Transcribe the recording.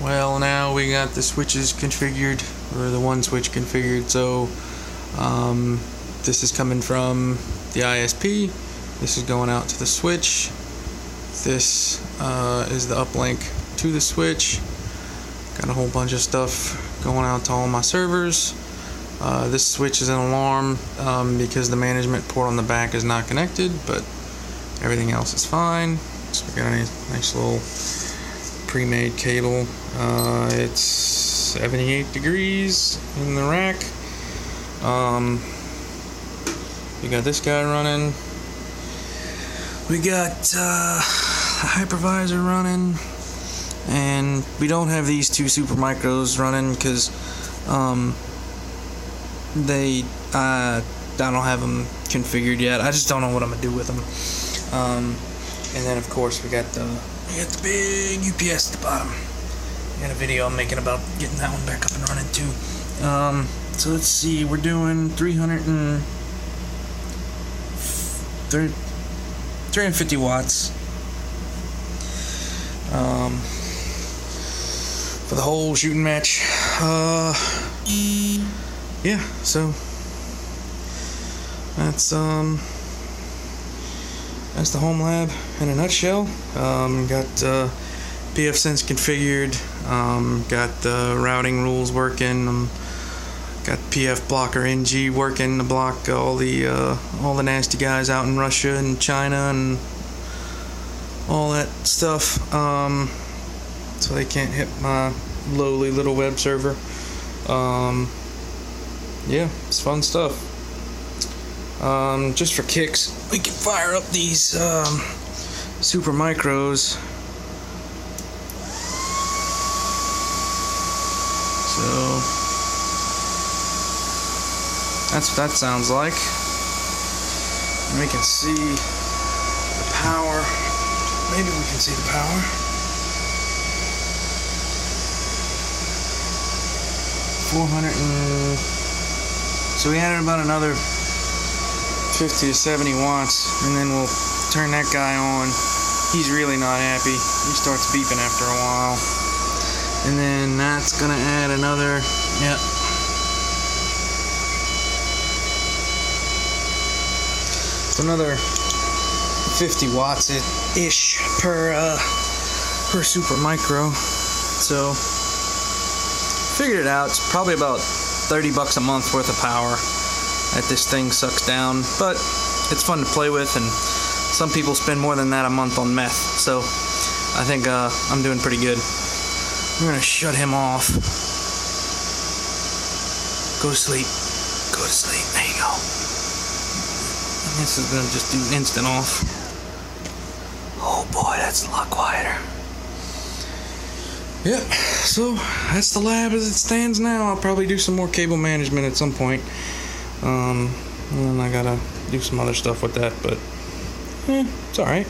Well, now we got the switches configured, or the one switch configured. So this is coming from the ISP. This is going out to the switch. This is the uplink to the switch. Got a whole bunch of stuff going out to all my servers. This switch is an alarm because the management port on the back is not connected, but everything else is fine. So we got a nice little pre-made cable. It's 78 degrees in the rack. We got this guy running. We got the hypervisor running, and we don't have these two super micros running because I don't have them configured yet. I just don't know what I'm gonna do with them. And then of course we got the big UPS at the bottom. I got a video I'm making about getting that one back up and running too. So let's see, we're doing 350 watts for the whole shooting match. Yeah, so that's the Homelab in a nutshell. Got pfSense configured, got the routing rules working, got PF blocker NG working to block all the nasty guys out in Russia and China and all that stuff, so they can't hit my lowly little web server. Yeah, it's fun stuff. Just for kicks, we can fire up these super micros. So that's what that sounds like. And we can see the power. Maybe we can see the power. 400 and... So we added about another 50 to 70 watts, and then we'll turn that guy on. He's really not happy. He starts beeping after a while. And then that's gonna add another, yep. It's another 50 watts-ish per super micro. So figured it out. It's probably about $30 a month worth of power that this thing sucks down, but it's fun to play with, and some people spend more than that a month on meth, so I think I'm doing pretty good. I'm gonna shut him off. Go to sleep. Go to sleep. There you go. And this is gonna just do instant off. Oh boy, that's a lot quieter. Yep, so that's the lab as it stands now. I'll probably do some more cable management at some point. And then I gotta do some other stuff with that, but it's alright.